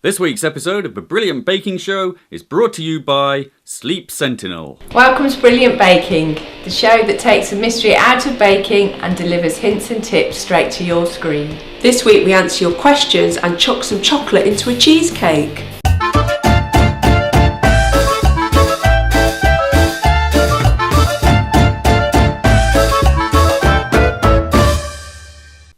This week's episode of The Brilliant Baking Show is brought to you by Sleep Sentinel. Welcome to Brilliant Baking, the show that takes the mystery out of baking and delivers hints and tips straight to your screen. This week we answer your questions and chuck some chocolate into a cheesecake.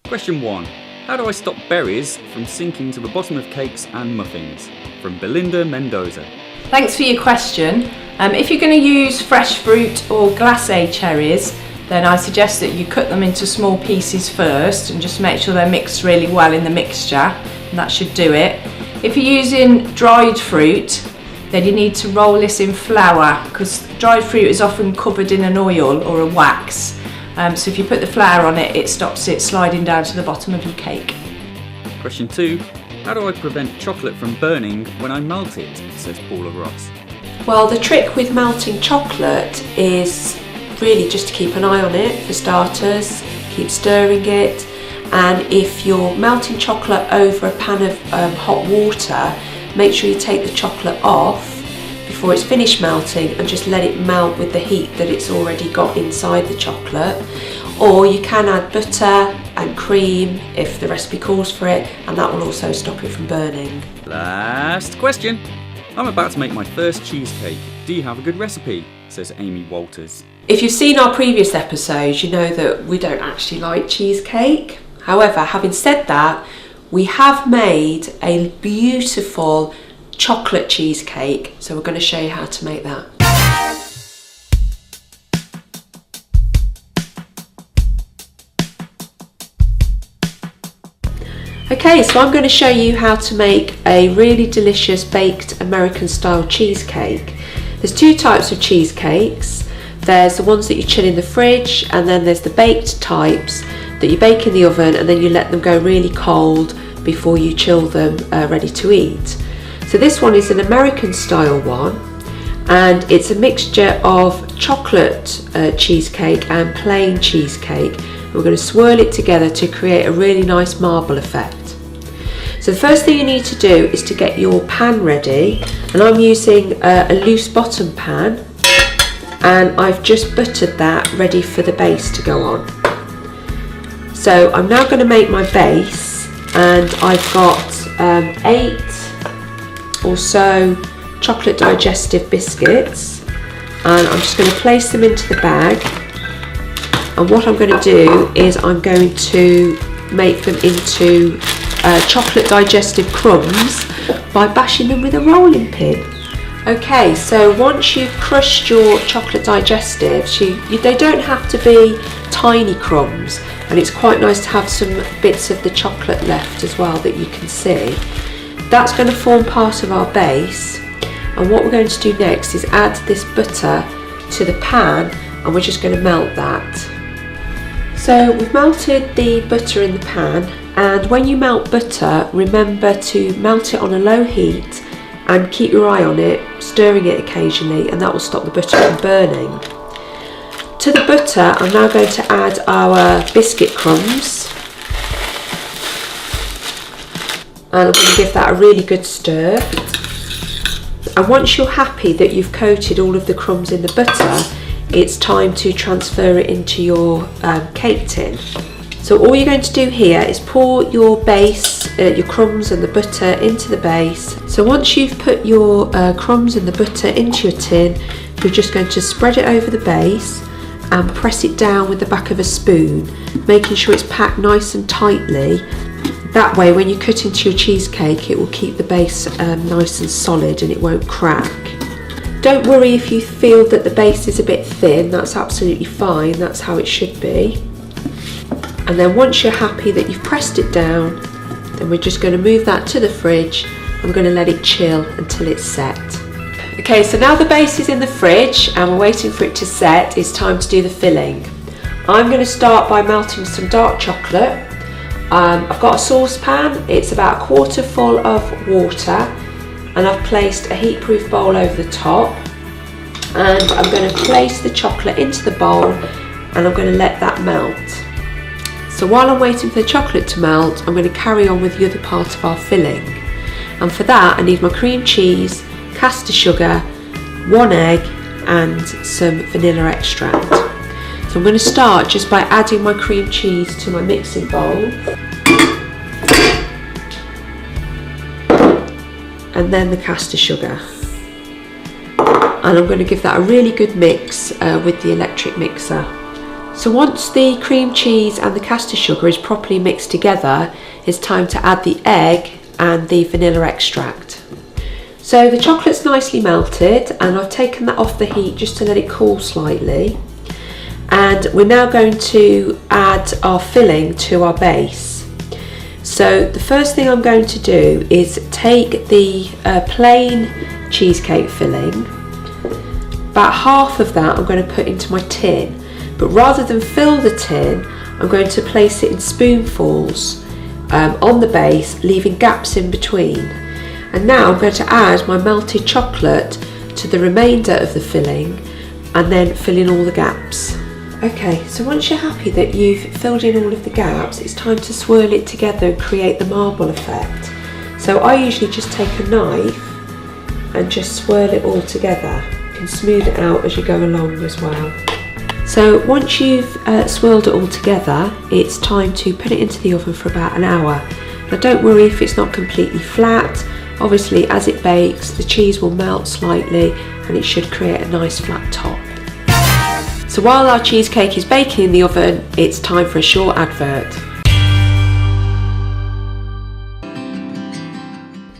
Question 1. How do I stop berries from sinking to the bottom of cakes and muffins? From Belinda Mendoza. Thanks for your question. If you're going to use fresh fruit or glacé cherries, then I suggest that you cut them into small pieces first and just make sure they're mixed really well in the mixture, and that should do it. If you're using dried fruit, then you need to roll this in flour, because dried fruit is often covered in an oil or a wax. So if you put the flour on it, it stops it sliding down to the bottom of your cake. Question 2. How do I prevent chocolate from burning when I melt it? Says Paula Ross. Well, the trick with melting chocolate is really just to keep an eye on it for starters, keep stirring it, and if you're melting chocolate over a pan of hot water, make sure you take the chocolate off before it's finished melting and just let it melt with the heat that it's already got inside the chocolate. Or you can add butter and cream if the recipe calls for it, and that will also stop it from burning. Last question. I'm about to make my first cheesecake. Do you have a good recipe? Says Amy Walters. If you've seen our previous episodes, you know that we don't actually like cheesecake. However, having said that, we have made a beautiful chocolate cheesecake, so we're going to show you how to make that. Okay, so I'm going to show you how to make a really delicious baked American style cheesecake. There's two types of cheesecakes. There's the ones that you chill in the fridge, and then there's the baked types that you bake in the oven and then you let them go really cold before you chill them ready to eat. So this one is an American style one, and it's a mixture of chocolate cheesecake and plain cheesecake. We're going to swirl it together to create a really nice marble effect. So the first thing you need to do is to get your pan ready, and I'm using a loose bottom pan, and I've just buttered that ready for the base to go on. So I'm now going to make my base, and I've got 8 or so chocolate digestive biscuits, and I'm just going to place them into the bag. And what I'm going to do is I'm going to make them into chocolate digestive crumbs by bashing them with a rolling pin. Okay, so once you've crushed your chocolate digestives, they don't have to be tiny crumbs, and it's quite nice to have some bits of the chocolate left as well that you can see. That's going to form part of our base, and what we're going to do next is add this butter to the pan, and we're just going to melt that. So we've melted the butter in the pan, and when you melt butter, remember to melt it on a low heat and keep your eye on it, stirring it occasionally, and that will stop the butter from burning. To the butter, I'm now going to add our biscuit crumbs, and I'm going to give that a really good stir. And once you're happy that you've coated all of the crumbs in the butter, it's time to transfer it into your cake tin. So all you're going to do here is pour your base, your crumbs and the butter into the base. So once you've put your crumbs and the butter into your tin, you're just going to spread it over the base and press it down with the back of a spoon, making sure it's packed nice and tightly. That way when you cut into your cheesecake, it will keep the base nice and solid and it won't crack. Don't worry if you feel that the base is a bit thin, that's absolutely fine, that's how it should be. And then once you're happy that you've pressed it down, then we're just going to move that to the fridge. I'm going to let it chill until it's set. Okay, so now the base is in the fridge and we're waiting for it to set. It's time to do the filling. I'm going to start by melting some dark chocolate. I've got a saucepan, it's about 1/4 full of water, and I've placed a heat-proof bowl over the top, and I'm going to place the chocolate into the bowl and I'm going to let that melt. So while I'm waiting for the chocolate to melt, I'm going to carry on with the other part of our filling. And for that I need my cream cheese, caster sugar, 1 egg and some vanilla extract. So I'm going to start just by adding my cream cheese to my mixing bowl. And then the caster sugar. And I'm going to give that a really good mix with the electric mixer. So once the cream cheese and the caster sugar is properly mixed together, it's time to add the egg and the vanilla extract. So the chocolate's nicely melted and I've taken that off the heat just to let it cool slightly. And we're now going to add our filling to our base. So the first thing I'm going to do is take the plain cheesecake filling. About half of that I'm going to put into my tin, but rather than fill the tin, I'm going to place it in spoonfuls on the base, leaving gaps in between. And now I'm going to add my melted chocolate to the remainder of the filling and then fill in all the gaps. Okay, so once you're happy that you've filled in all of the gaps, it's time to swirl it together and create the marble effect. So I usually just take a knife and just swirl it all together. You can smooth it out as you go along as well. So once you've swirled it all together, it's time to put it into the oven for about an hour. Now don't worry if it's not completely flat. Obviously as it bakes, the cheese will melt slightly and it should create a nice flat top. So while our cheesecake is baking in the oven, it's time for a short advert.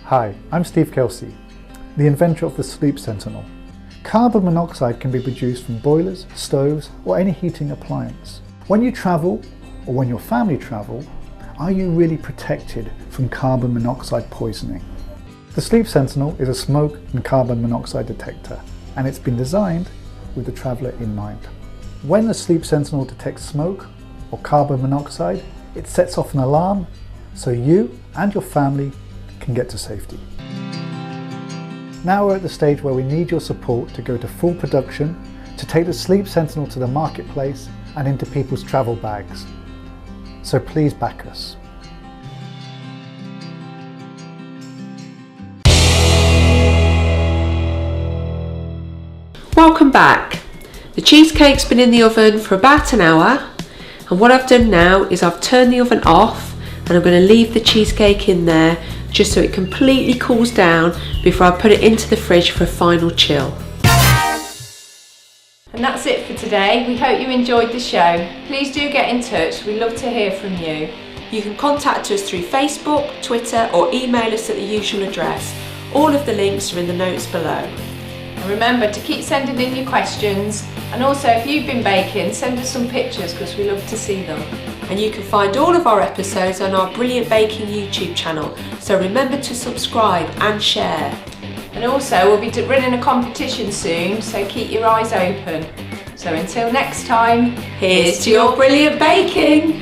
Hi, I'm Steve Kelsey, the inventor of the Sleep Sentinel. Carbon monoxide can be produced from boilers, stoves, or any heating appliance. When you travel, or when your family travel, are you really protected from carbon monoxide poisoning? The Sleep Sentinel is a smoke and carbon monoxide detector, and it's been designed with the traveller in mind. When the Sleep Sentinel detects smoke or carbon monoxide, it sets off an alarm so you and your family can get to safety. Now we're at the stage where we need your support to go to full production, to take the Sleep Sentinel to the marketplace and into people's travel bags. So please back us. Welcome back. The cheesecake's been in the oven for about an hour, and what I've done now is I've turned the oven off and I'm going to leave the cheesecake in there just so it completely cools down before I put it into the fridge for a final chill. And that's it for today. We hope you enjoyed the show. Please do get in touch, we'd love to hear from you. You can contact us through Facebook, Twitter or email us at the usual address. All of the links are in the notes below. And remember to keep sending in your questions, and also if you've been baking, send us some pictures because we love to see them. And you can find all of our episodes on our Brilliant Baking YouTube channel, so remember to subscribe and share. And also we'll be running a competition soon, so keep your eyes open. So until next time, Here's to your brilliant baking!